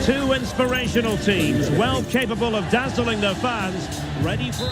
Two inspirational teams, well capable of dazzling their fans, ready for...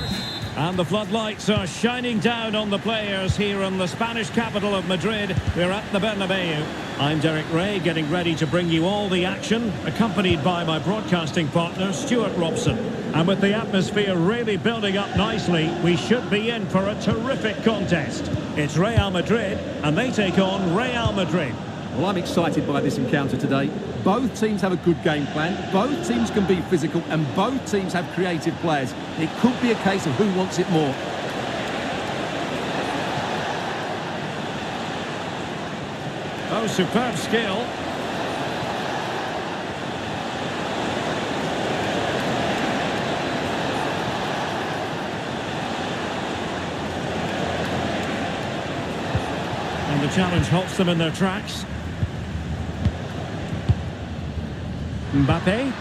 And the floodlights are shining down on the players here in the Spanish capital of Madrid. We're at the Bernabeu. I'm Derek Ray, getting ready to bring you all the action, accompanied by my broadcasting partner, Stuart Robson. And with the atmosphere really building up nicely, we should be in for a terrific contest. It's Real Madrid, and they take on Real Madrid. Well, I'm excited by this encounter today. Both teams have a good game plan, both teams can be physical, and both teams have creative players. It could be a case of who wants it more. Oh, superb skill. And the challenge halts them in their tracks. Mbappe.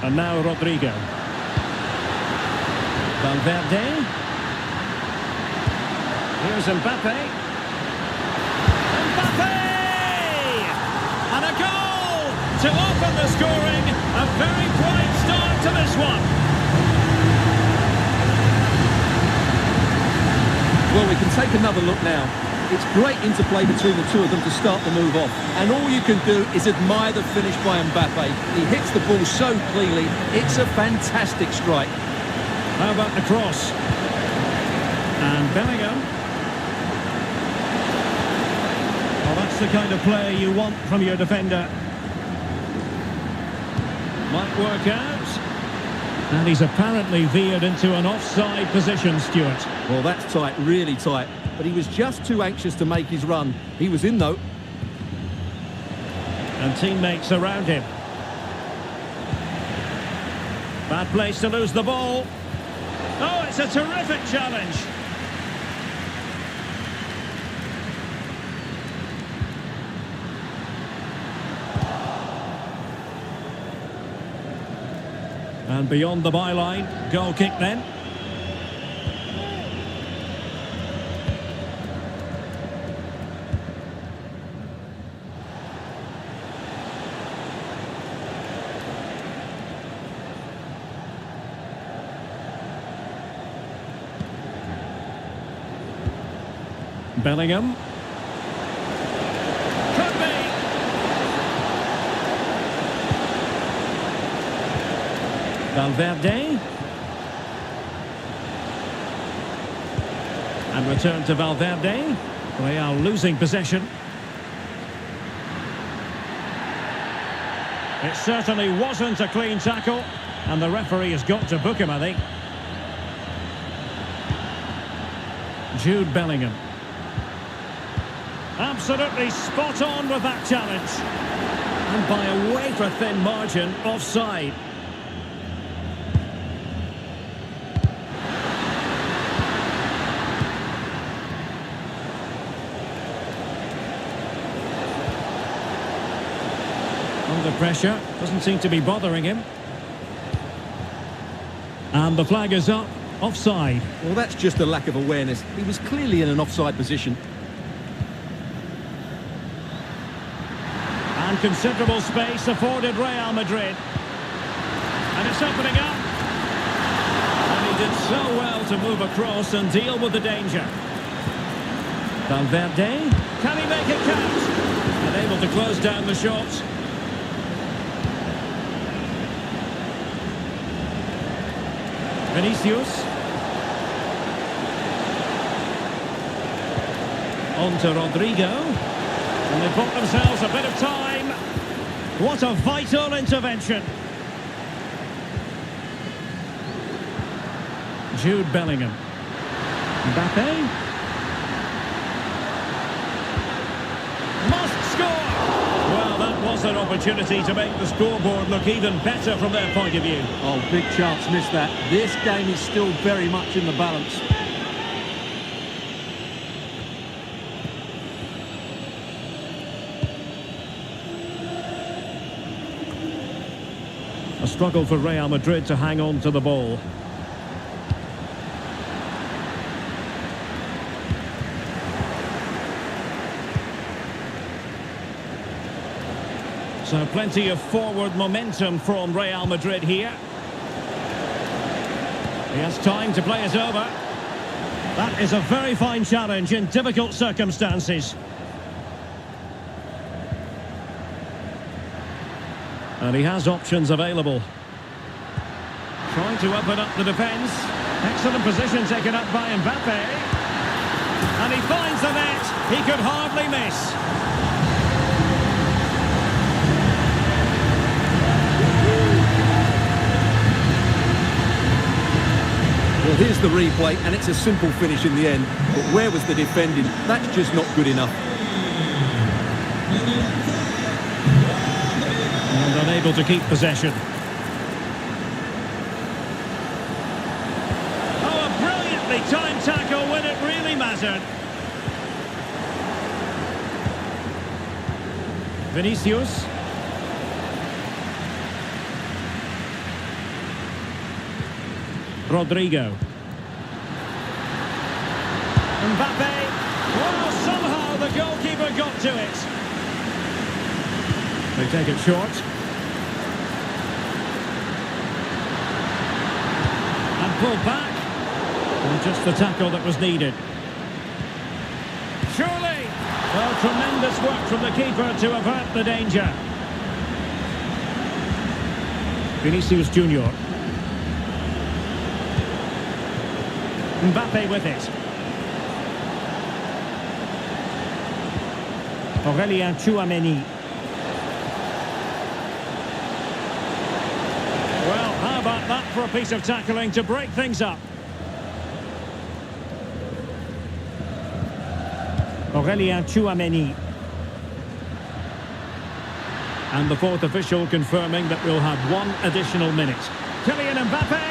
And now Rodrigo. Valverde. Here's Mbappe. Mbappe! And a goal to open the scoring. A very bright start to this one. Well, we can take another look now. It's great interplay between the two of them to start the move off. And all you can do is admire the finish by Mbappe. He hits the ball so cleanly. It's a fantastic strike. How about the cross? And Bellingham. Well, that's the kind of play you want from your defender. Might work out. And he's apparently veered into an offside position, Stuart. Well, that's tight, really tight. But he was just too anxious to make his run. He was in, though. And teammates around him. Bad place to lose the ball. Oh, it's a terrific challenge. And beyond the byline, goal kick then. Bellingham. Could be. Valverde. And return to Valverde. They are losing possession. It certainly wasn't a clean tackle, and the referee has got to book him, I think. Jude Bellingham. Absolutely spot on with that challenge. And by a wafer-thin margin, offside. Under pressure, doesn't seem to be bothering him. And the flag is up, offside. Well, that's just a lack of awareness. He was clearly in an offside position. And considerable space afforded Real Madrid. And it's opening up. And he did so well to move across and deal with the danger. Valverde, can he make it count? And able to close down the shot. Vinicius. On to Rodrigo. And they've bought themselves a bit of time. What a vital intervention. Jude Bellingham. Mbappe. Must score! Well, that was an opportunity to make the scoreboard look even better from their point of view. Oh, big chance, missed that. This game is still very much in the balance. A struggle for Real Madrid to hang on to the ball. So plenty of forward momentum from Real Madrid here. He has time to play it over. That is a very fine challenge in difficult circumstances. And he has options available. Trying to open up the defence. Excellent position taken up by Mbappe. And he finds the net. He could hardly miss. Well, here's the replay, and it's a simple finish in the end. But where was the defending? That's just not good enough. And unable to keep possession. Oh, a brilliantly timed tackle when it really mattered. Vinicius. Rodrigo. Mbappe. Well, somehow the goalkeeper got to it. They take it short. And pulled back. And just the tackle that was needed. Surely. Well, tremendous work from the keeper to avert the danger. Vinicius Junior. Mbappe with it. Aurelien Tchouameni. Well, how about that for a piece of tackling to break things up? Aurelien Tchouameni. And the fourth official confirming that we'll have one additional minute. Kylian Mbappe.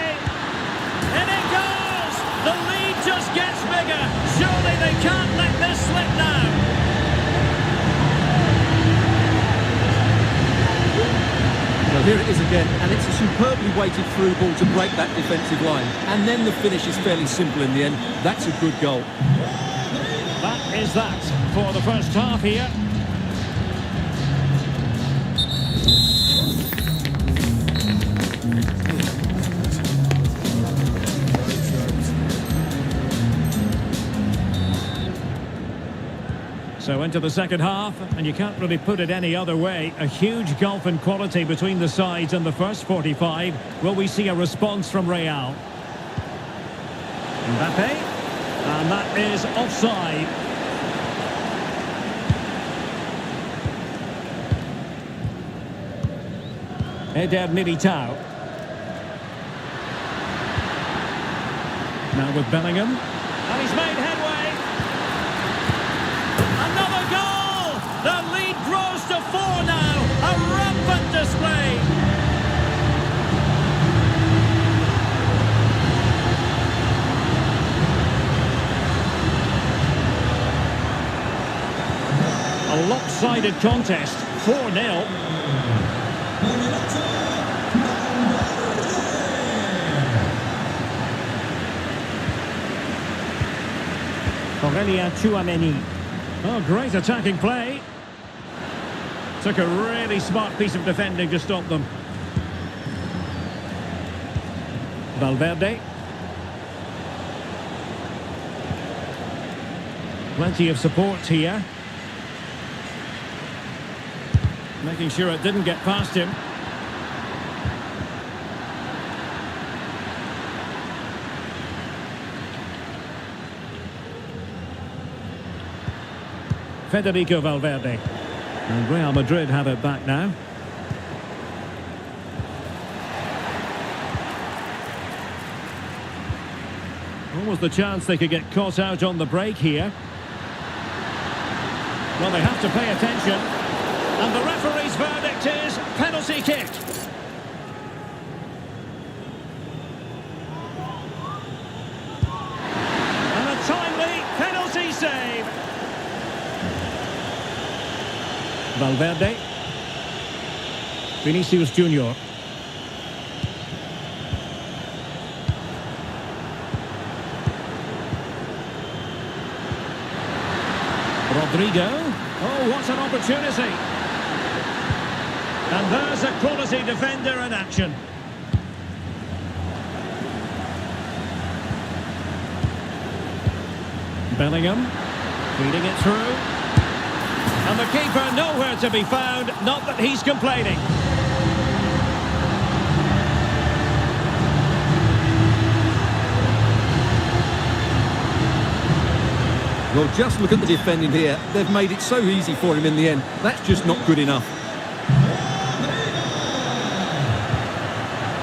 In it goes! The lead just gets bigger. Surely they can't let this slip now. Well, here it is again, and it's a superbly weighted through ball to break that defensive line. And then the finish is fairly simple in the end. That's a good goal. That is that for the first half here. So into the second half, and you can't really put it any other way. A huge gulf in quality between the sides in the first 45. Will we see a response from Real? Mbappe, and that is offside. Eder Militao. Now with Bellingham, and he's made headway. Another goal! The lead grows to 4 now. A rampant display. A lopsided contest, 4-0. Aurelien Tchouameni. Oh, great attacking play. Took a really smart piece of defending to stop them. Valverde. Plenty of support here. Making sure it didn't get past him. Federico Valverde. And Real Madrid have it back now. Almost the chance they could get caught out on the break here. Well, they have to pay attention. And the referee's verdict is penalty kick. And a timely penalty save. Valverde. Vinicius Junior. Rodrigo. Oh, what an opportunity. And there's a quality defender in action. Bellingham, feeding it through. And the keeper nowhere to be found, not that he's complaining. Well, just look at the defending here. They've made it so easy for him in the end. That's just not good enough.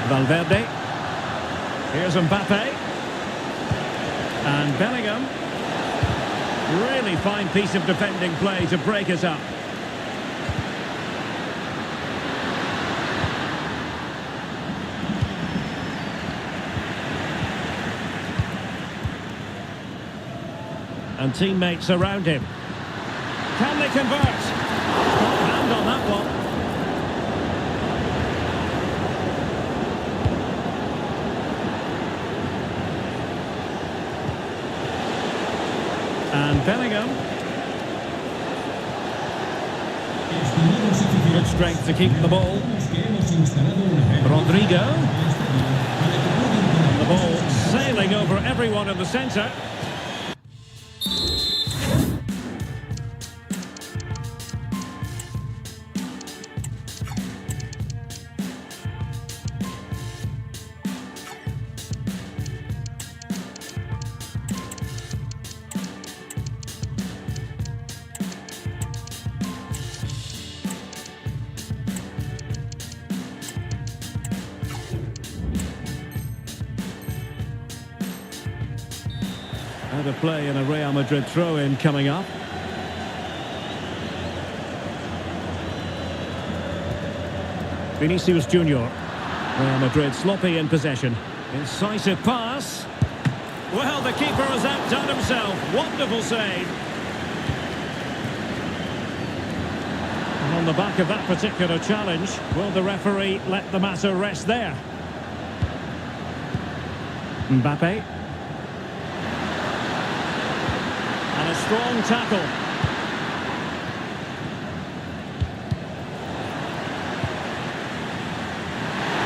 Valverde. Here's Mbappe. And Bellingham. Really fine piece of defending play to break us up. And teammates around him. Can they convert? Hand on that one. And Bellingham. Good strength to keep the ball. Rodrigo. And the ball sailing over everyone in the centre. Out of play in a Real Madrid throw-in coming up. Vinicius Junior. Real Madrid sloppy in possession. Incisive pass. Well, the keeper has outdone himself. Wonderful save. And on the back of that particular challenge, will the referee let the matter rest there? Mbappe. And a strong tackle.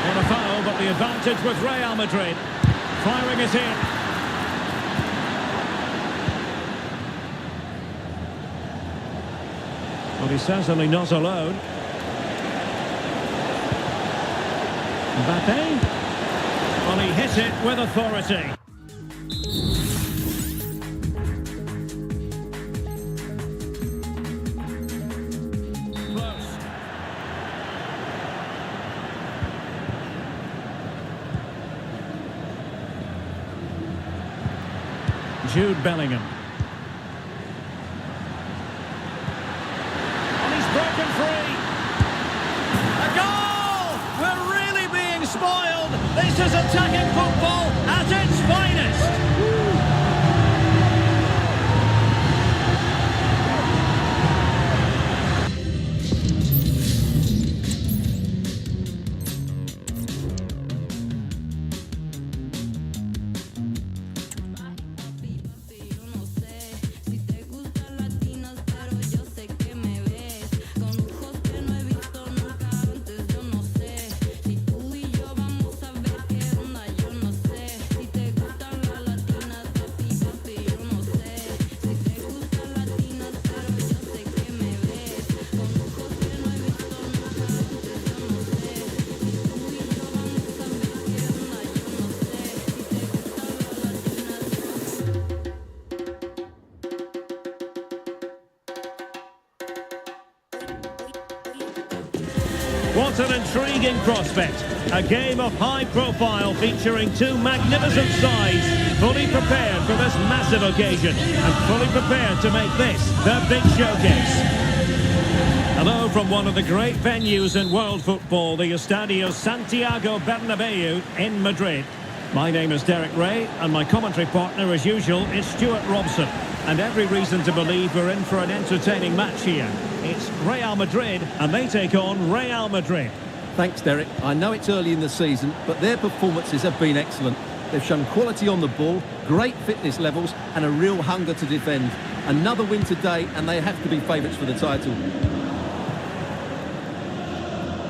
Not a foul, but the advantage with Real Madrid. Firing it in. Well, he's certainly not alone. Mbappe. Well, he hit it with authority. Jude Bellingham. And he's broken free. A goal! We're really being spoiled. This is attacking football at its finest. What an intriguing prospect. A game of high profile featuring two magnificent sides, fully prepared for this massive occasion and fully prepared to make this their big showcase. Hello from one of the great venues in world football, the Estadio Santiago Bernabeu in Madrid. My name is Derek Ray and my commentary partner as usual is Stuart Robson. And every reason to believe we're in for an entertaining match here. It's Real Madrid and they take on Real Madrid. Thanks, Derek. I know it's early in the season, but their performances have been excellent. They've shown quality on the ball, great fitness levels and a real hunger to defend. Another win today and they have to be favourites for the title.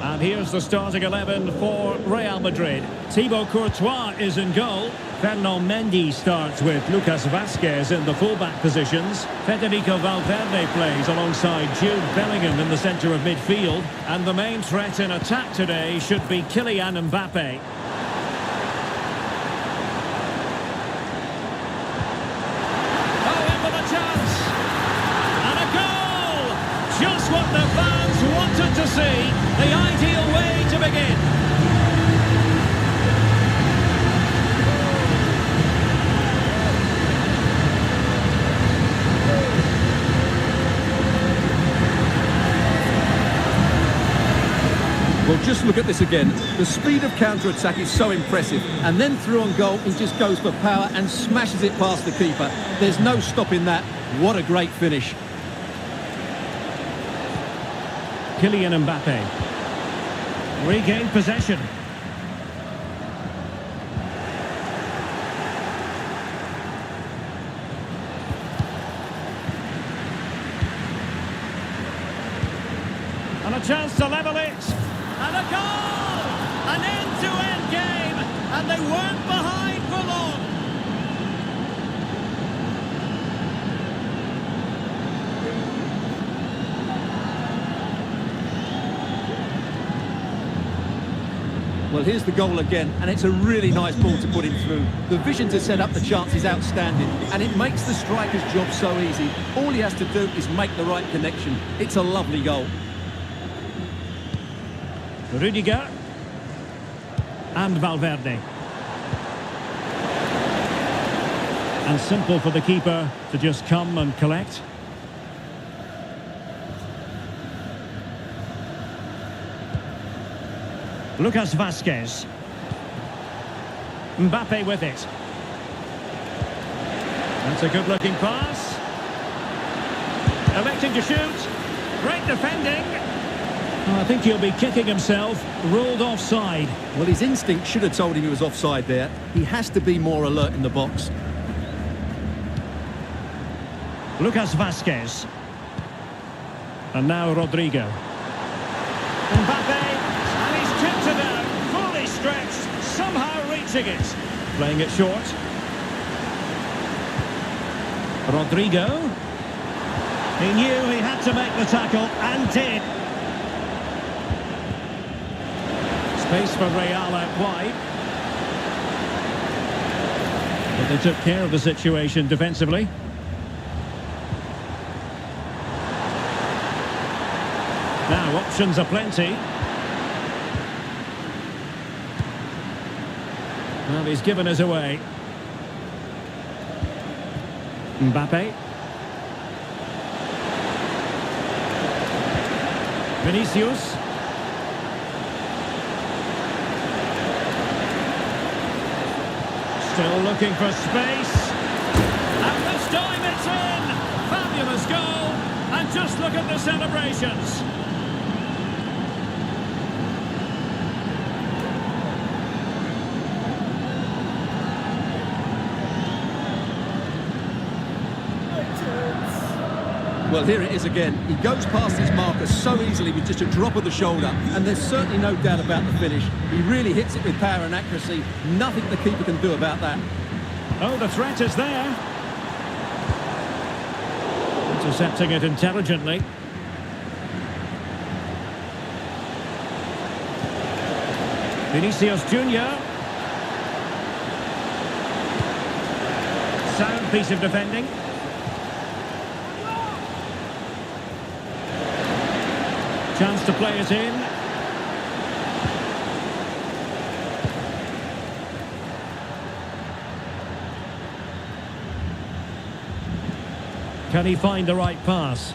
And here's the starting 11 for Real Madrid. Thibaut Courtois is in goal. Fernand Mendy starts with Lucas Vazquez in the fullback positions. Federico Valverde plays alongside Jude Bellingham in the centre of midfield. And the main threat in attack today should be Kylian Mbappe. Oh, in with a chance! And a goal! Just what the fans wanted to see. The ideal way to begin. Well, just look at this again. The speed of counter-attack is so impressive. And then through on goal, he just goes for power and smashes it past the keeper. There's no stopping that. What a great finish. Kylian Mbappe. Regained possession. And a chance to level it. And a goal! An end-to-end game, and they weren't behind for long. Well, here's the goal again, and it's a really nice ball to put him through. The vision to set up the chance is outstanding, and it makes the striker's job so easy. All he has to do is make the right connection. It's a lovely goal. Rudiger and Valverde. And simple for the keeper to just come and collect. Lucas Vazquez. Mbappe with it. That's a good-looking pass. Electing to shoot. Great defending. Oh, I think he'll be kicking himself. Ruled offside. Well, his instinct should have told him he was offside there. He has to be more alert in the box. Lucas Vazquez. And now Rodrigo. Mbappe. And he's tipped it out. Fully stretched. Somehow reaching it. Playing it short. Rodrigo. He knew he had to make the tackle and did. Space for Real out wide. But they took care of the situation defensively. Now options are plenty. Well, he's given us away. Mbappe. Vinicius. Still looking for space. And this time it's in! Fabulous goal! And just look at the celebrations. Well, here it is again. He goes past his marker so easily with just a drop of the shoulder, and there's certainly no doubt about the finish. He really hits it with power and accuracy. Nothing the keeper can do about that. Oh, the threat is there. Intercepting it intelligently. Vinicius Junior. Sound piece of defending. Chance to play it in. Can he find the right pass?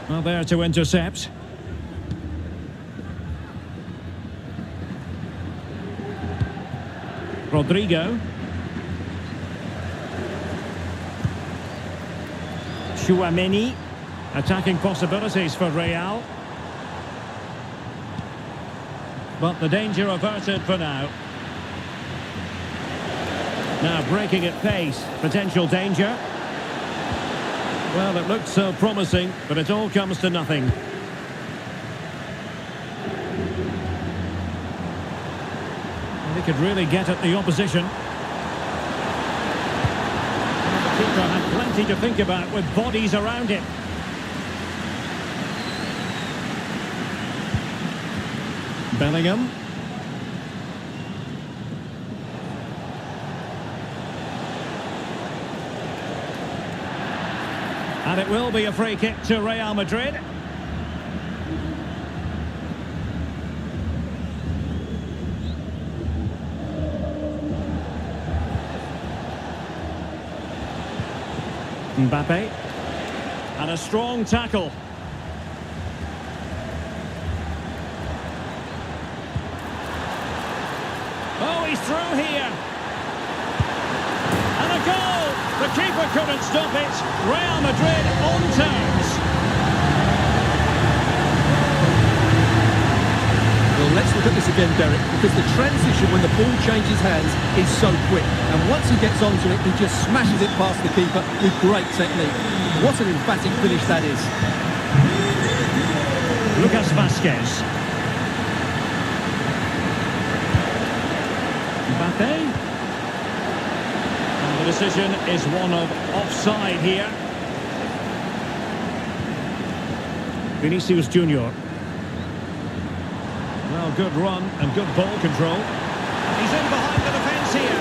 Well, there to intercept. Rodrigo. Tchouaméni. Attacking possibilities for Real. But the danger averted for now. Now breaking at pace, potential danger. Well, it looked so promising, but it all comes to nothing. They could really get at the opposition. And the keeper had plenty to think about with bodies around it. Bellingham. And it will be a free kick to Real Madrid. Mbappe. And a strong tackle. Oh, he's through here. And a goal! The keeper couldn't stop it. Real Madrid on terms. Well, let's look at this again, Derek, because the transition when the ball changes hands is so quick. And once he gets onto it, he just smashes it past the keeper with great technique. What an emphatic finish that is. Lucas Vazquez. Mbappe. And the decision is one of offside here. Vinicius Junior. Well, good run and good ball control. He's in behind the defence here.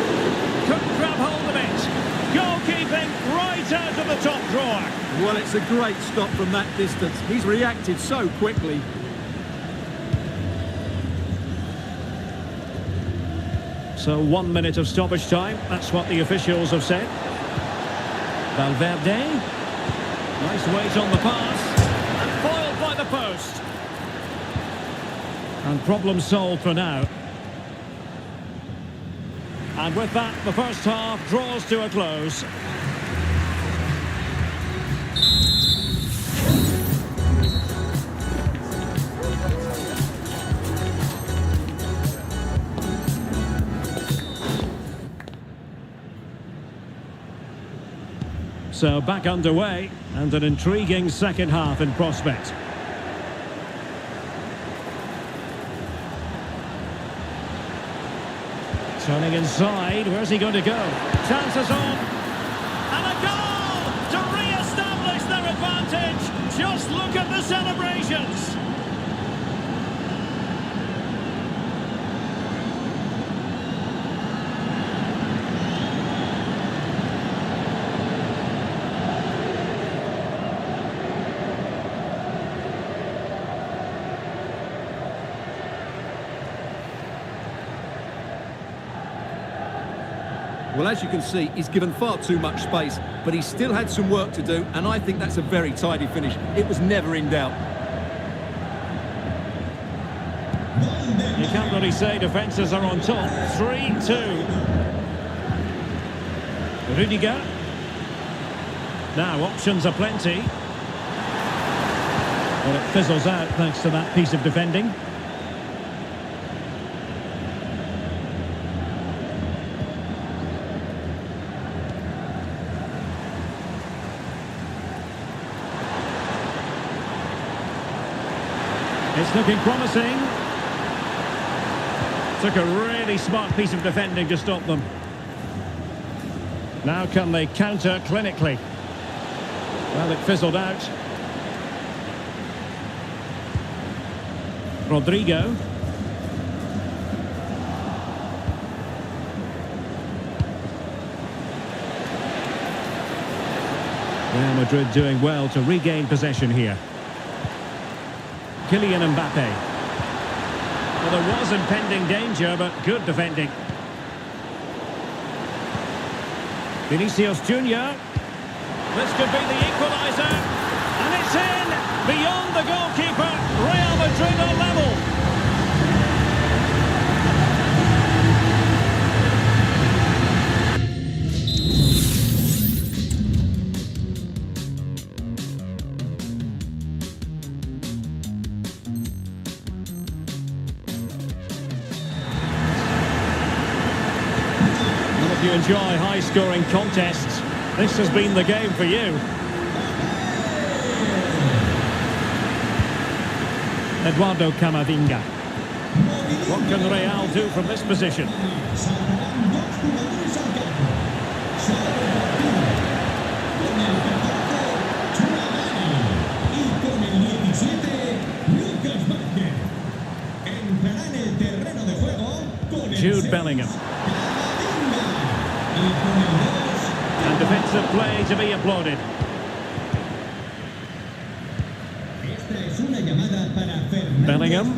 Couldn't grab hold of it. Goalkeeping right out of the top drawer. Well, it's a great stop from that distance. He's reacted so quickly. So 1 minute of stoppage time. That's what the officials have said. Valverde. Nice weight on the pass. And foiled by the post. And problem solved for now. And with that, the first half draws to a close. So back underway, and an intriguing second half in prospect. Turning inside, where's he going to go? Chances on, and a goal to re-establish their advantage. Just look at the celebrations. Well, as you can see, he's given far too much space, but he still had some work to do, and I think that's a very tidy finish. It was never in doubt. You can't really say defences are on top. 3-2. Rudiger. Now, options are plenty. Well, it fizzles out thanks to that piece of defending. It's looking promising. Took a really smart piece of defending to stop them. Now can they counter clinically? Well, it fizzled out. Rodrigo. Real Madrid doing well to regain possession here. Kylian Mbappe. Well, there was impending danger, but good defending. Vinicius Junior. This could be the equaliser. And it's in! Beyond the goalkeeper, Real Madrid are level. you enjoy high-scoring contests, this has been the game for you. Eduardo Camavinga. What can Real do from this position? Jude Bellingham. And defensive play to be applauded. Bellingham.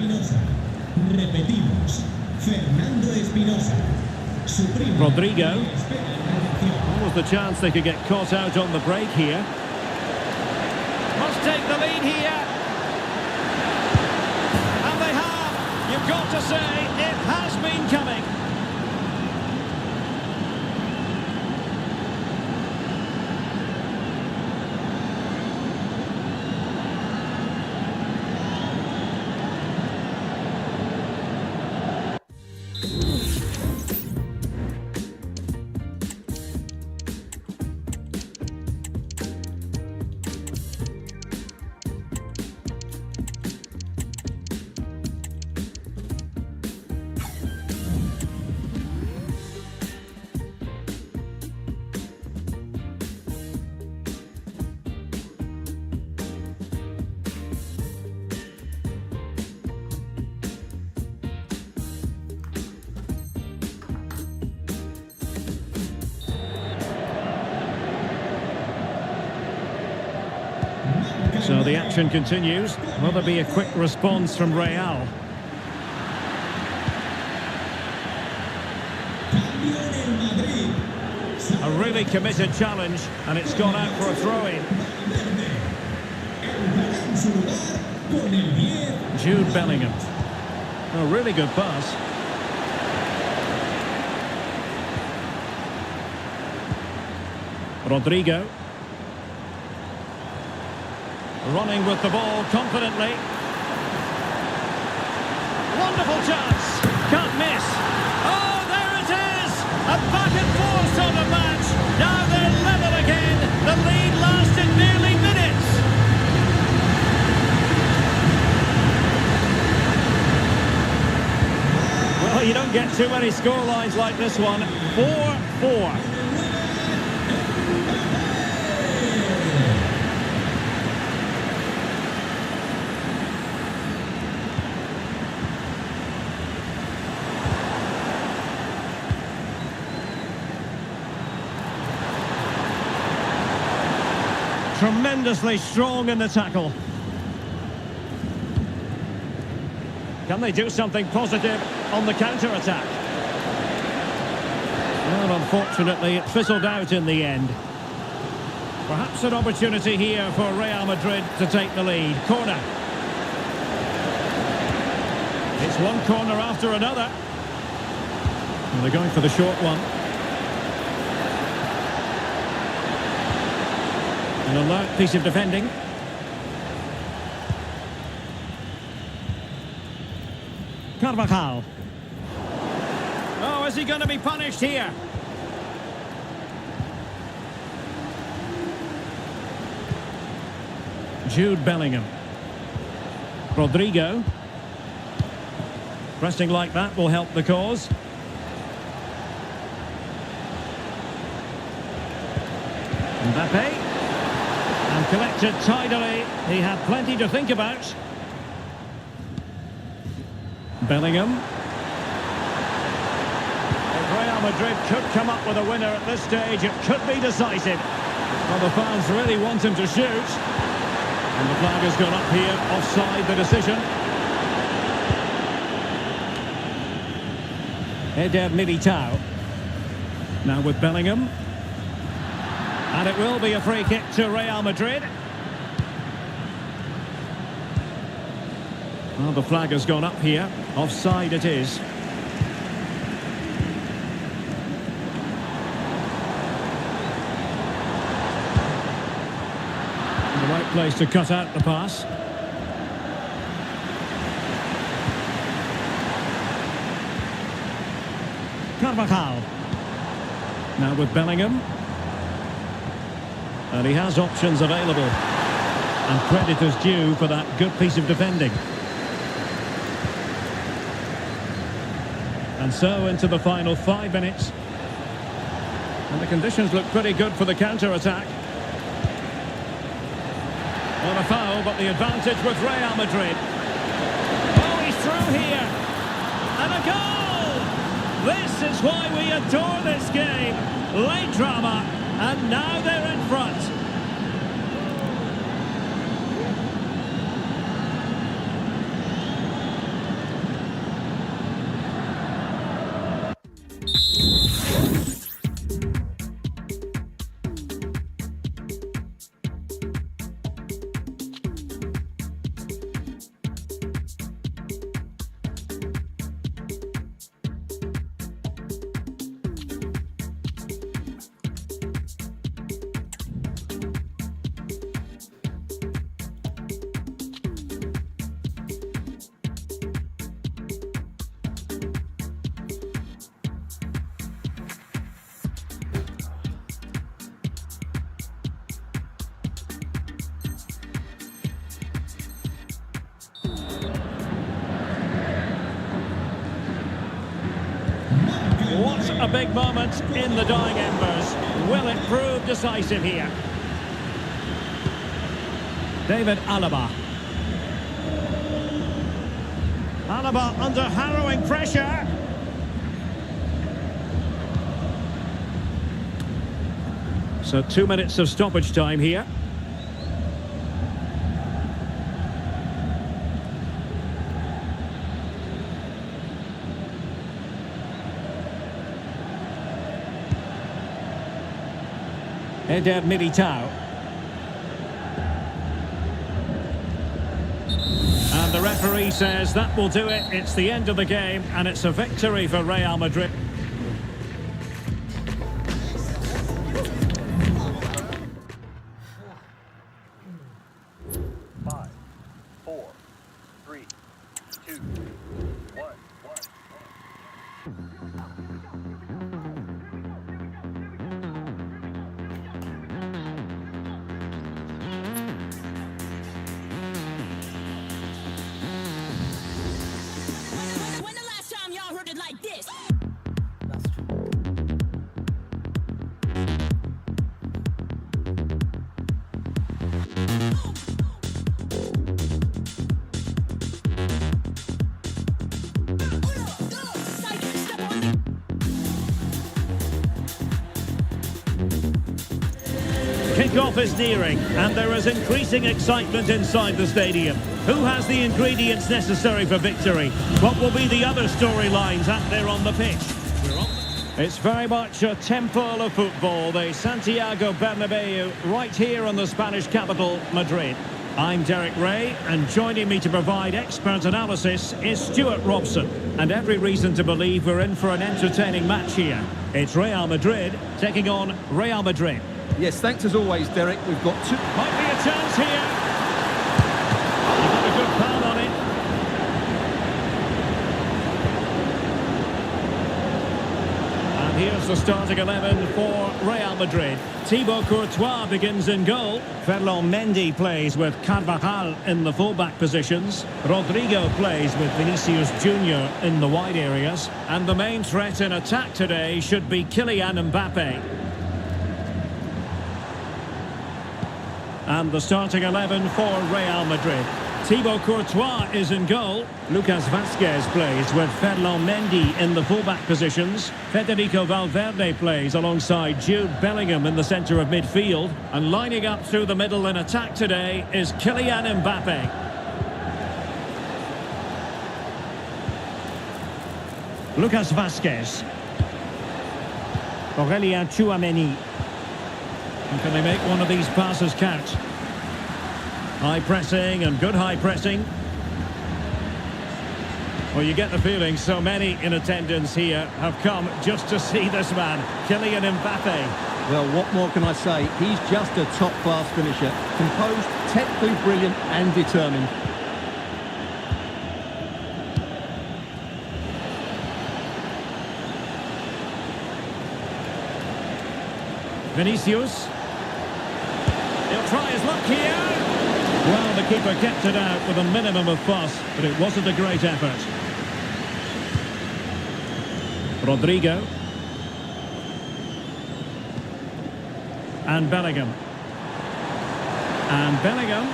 Rodrigo. Almost the chance they could get caught out on the break here. Must take the lead here. And they have. You've got to say, it has been coming. So the action continues. Will there be a quick response from Real? A really committed challenge, and it's gone out for a throw-in. Jude Bellingham. A really good pass. Rodrigo. Running with the ball confidently. Wonderful chance. Can't miss. Oh, there it is! A back and forth on the match. Now they're level again. The lead lasted nearly minutes. Well, you don't get too many scorelines like this one. 4-4. Tremendously strong in the tackle. Can they do something positive on the counter-attack? Well, unfortunately, it fizzled out in the end. Perhaps an opportunity here for Real Madrid to take the lead. Corner. It's one corner after another. And they're going for the short one. An alert piece of defending. Carvajal. Oh, is he going to be punished here? Jude Bellingham. Rodrigo. Pressing like that will help the cause. Mbappe. And collected tidily. He had plenty to think about. Bellingham. If Real Madrid could come up with a winner at this stage, it could be decisive. Well, the fans really want him to shoot. And the flag has gone up here, offside the decision. Eder Militao. Now with Bellingham. And it will be a free kick to Real Madrid. Well, the flag has gone up here. Offside it is. The right place to cut out the pass. Carvajal. Now with Bellingham. And he has options available. And credit is due for that good piece of defending. And so into the final 5 minutes. And the conditions look pretty good for the counter-attack. Not a foul, but the advantage with Real Madrid. Oh, he's through here. And a goal! This is why we adore this game. Late drama, and now they're in front. What a big moment in the dying embers. Will it prove decisive here? David Alaba. Alaba under harrowing pressure. So 2 minutes of stoppage time here. Eder Militao. And the referee says that will do it. It's the end of the game, and it's a victory for Real Madrid. Five, four, three, two, one. When the last time y'all heard it like this? Kickoff is nearing, and there is increasing excitement inside the stadium. Who has the ingredients necessary for victory? What will be the other storylines out there on the pitch? It's very much a temple of football, the Santiago Bernabeu, right here in the Spanish capital, Madrid. I'm Derek Ray, and joining me to provide expert analysis is Stuart Robson. And every reason to believe we're in for an entertaining match here. It's Real Madrid taking on Real Madrid. Yes, thanks as always, Derek. We've got two... Might be a chance here. He got a good palm on it. And here's the starting 11 for Real Madrid. Thibaut Courtois begins in goal. Ferland Mendy plays with Carvajal in the full-back positions. Rodrigo plays with Vinicius Junior in the wide areas. And the main threat in attack today should be Kylian Mbappe. And the starting 11 for Real Madrid. Thibaut Courtois is in goal. Lucas Vazquez plays with Ferland Mendy in the fullback positions. Federico Valverde plays alongside Jude Bellingham in the centre of midfield. And lining up through the middle in attack today is Kylian Mbappe. Lucas Vazquez. Aurélien Tchouameni. And can they make one of these passes count? High pressing and good high pressing. Well, you get the feeling so many in attendance here have come just to see this man, Kylian Mbappe. Well, what more can I say? He's just a top-class finisher. Composed, technically brilliant and determined. Vinicius. He'll try his luck here. Well, the keeper kept it out with a minimum of fuss, but it wasn't a great effort. Rodrigo. And Bellingham. And Bellingham.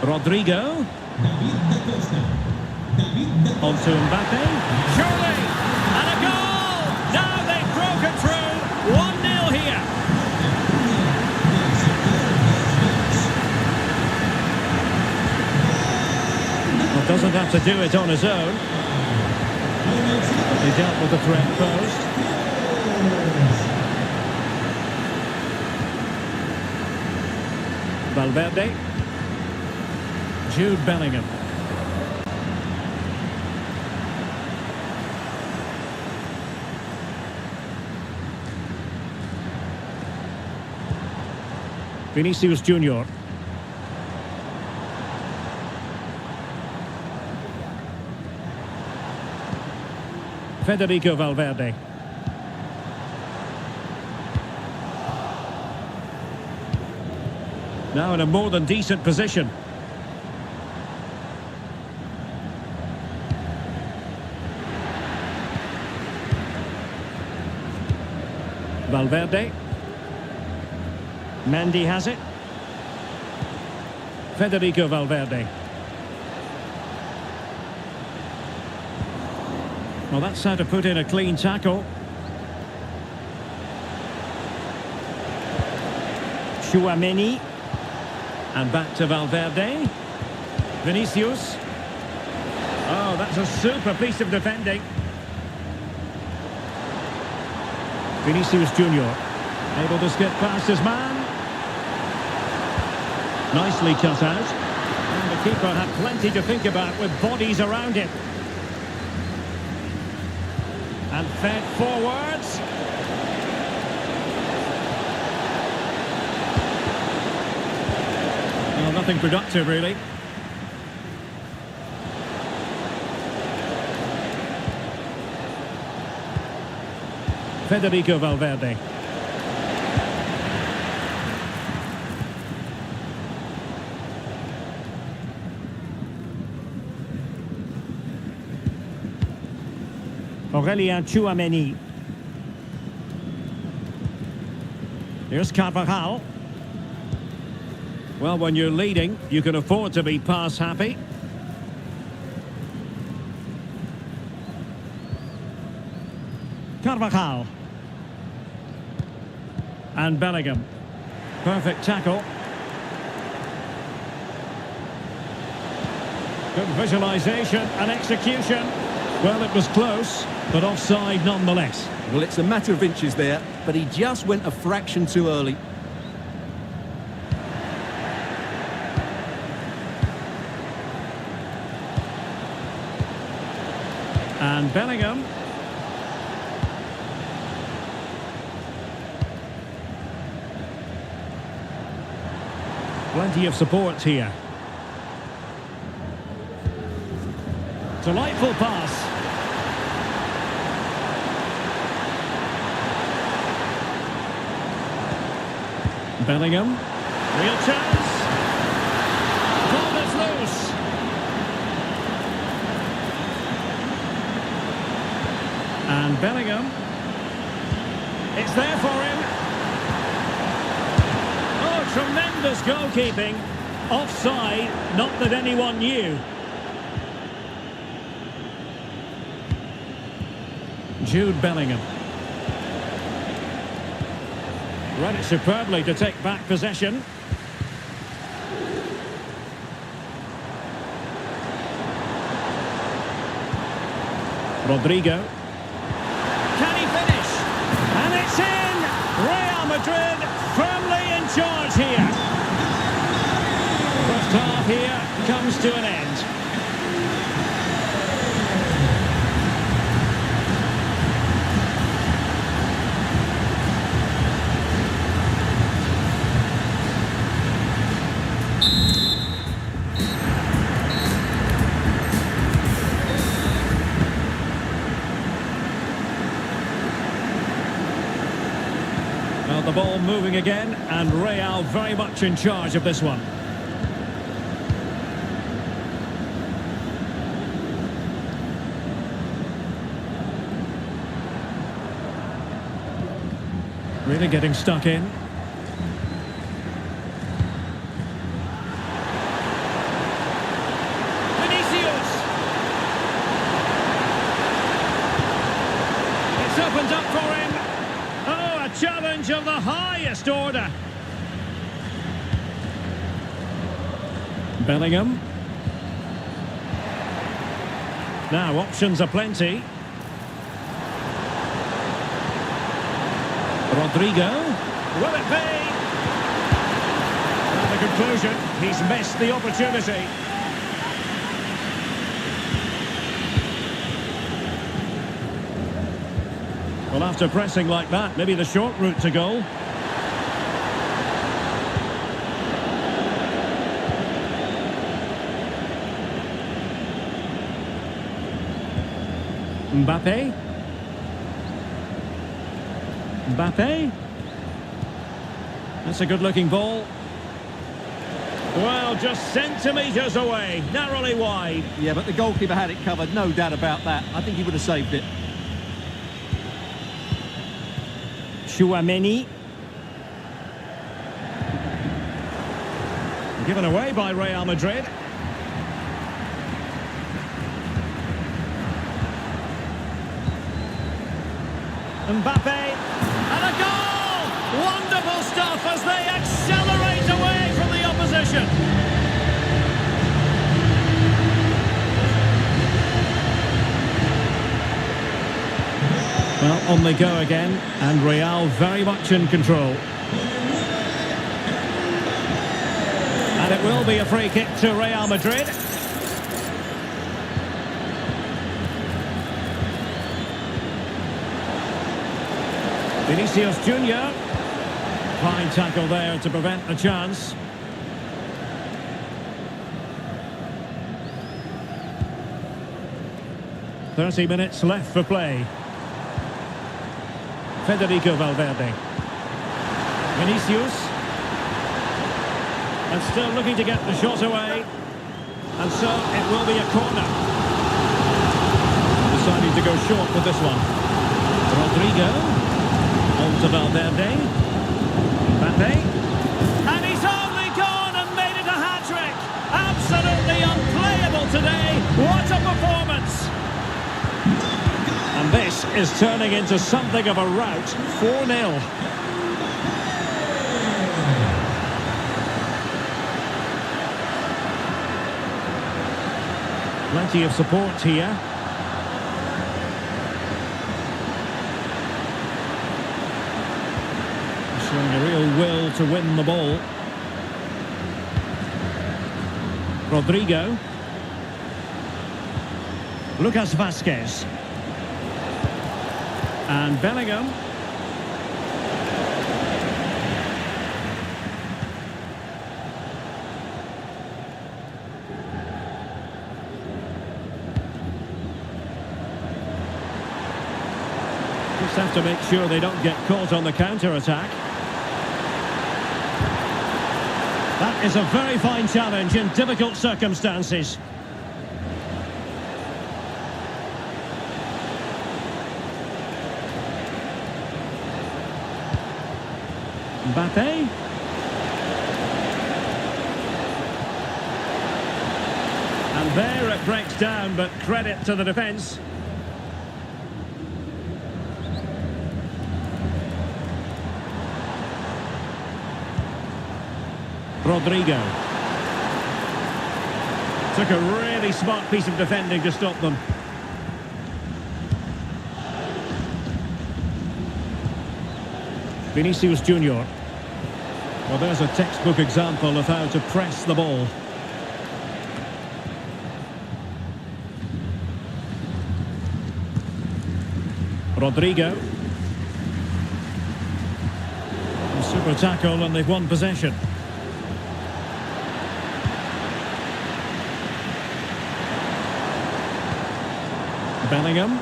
Rodrigo. On to Mbappe. Surely! And a goal! Now they've broken through. 1-0 here. Well, doesn't have to do it on his own. He dealt with the threat posed. Valverde. Jude Bellingham. Vinicius Junior. Federico Valverde. Now in a more than decent position. Valverde. Mendy has it. Federico Valverde. Well, that's how to put in a clean tackle. Tchouaméni. And back to Valverde. Vinicius. Oh, that's a super piece of defending. Vinicius Junior. Able to skip past his man. Nicely cut out. And the keeper had plenty to think about with bodies around him. And fed forwards. Well, nothing productive, really. Federico Valverde. Aurélien Tchouaméni. Here's Carvajal. Well, when you're leading, you can afford to be pass happy. Carvajal. And Bellingham. Perfect tackle. Good visualisation and execution. Well, it was close, but offside nonetheless. Well, it's a matter of inches there, but he just went a fraction too early. And Bellingham. Plenty of support here. Delightful pass. Bellingham. Real chance. Ball is loose. And Bellingham. It's there for him. Oh, tremendous goalkeeping. Offside, not that anyone knew. Jude Bellingham. Read it superbly to take back possession. Rodrigo. Can he finish? And it's in! Real Madrid firmly in charge here. First half here comes to an end. ball moving again, and Real very much in charge of this one. Really getting stuck in. Vinicius! It's opened up for him. Oh, a challenge of the highest order. Bellingham. Now, options are plenty. Rodrigo. Will it be? And the conclusion, he's missed the opportunity. Well, after pressing like that, maybe the short route to goal. Mbappe. Mbappe. That's a good-looking ball. Well, just centimetres away, narrowly wide. Yeah, but the goalkeeper had it covered, no doubt about that. I think he would have saved it. Tchouaméni. Given away by Real Madrid. Mbappe, and a goal! Wonderful stuff as they accelerate away from the opposition. Well, on they go again, and Real very much in control. And it will be a free kick to Real Madrid. Vinicius Junior. Fine tackle there to prevent the chance. "30 minutes left for play." Federico Valverde. Vinicius. And still looking to get the shot away. And so it will be a corner. Deciding to go short with this one. Rodrigo. On to Valverde. Mbappe. And he's only gone and made it a hat-trick. Absolutely unplayable today. What a performance. And this is turning into something of a rout. 4-0. Plenty of support here. Showing a real will to win the ball. Rodrigo. Lucas Vazquez. And Bellingham. Just have to make sure they don't get caught on the counter-attack. That is a very fine challenge in difficult circumstances. Mbappe. And there it breaks down, but credit to the defence. Rodrigo. Took a really smart piece of defending to stop them. Vinicius Junior. Well, there's a textbook example of how to press the ball. Rodrigo. A super tackle and they've won possession. Bellingham.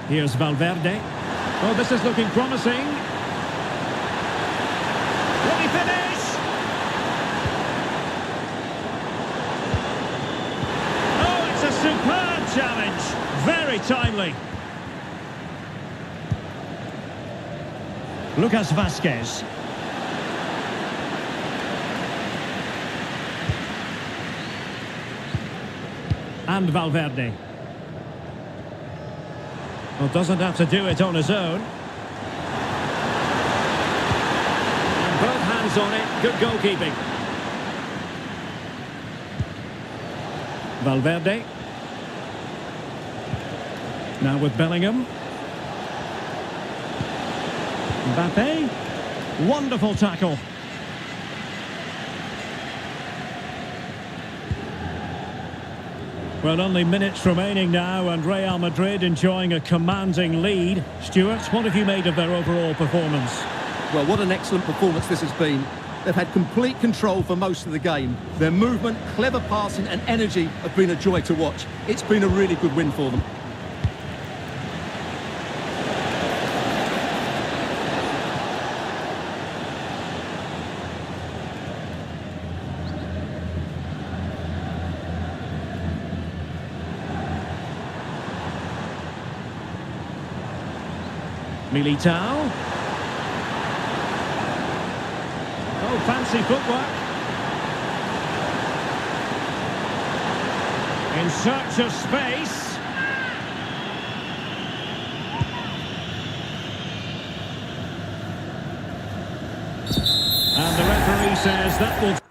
Here's Valverde. Oh, this is looking promising. timely. Lucas Vasquez. And Valverde. Well, doesn't have to do it on his own. And both hands on it. Good goalkeeping. Valverde. Now with Bellingham. Mbappe. Wonderful tackle. Well, only minutes remaining now, and Real Madrid enjoying a commanding lead. Stuart, what have you made of their overall performance? Well, what an excellent performance this has been. They've had complete control for most of the game. Their movement, clever passing and energy have been a joy to watch. It's been a really good win for them. Militao. Oh, fancy footwork. In search of space. And the referee says that will...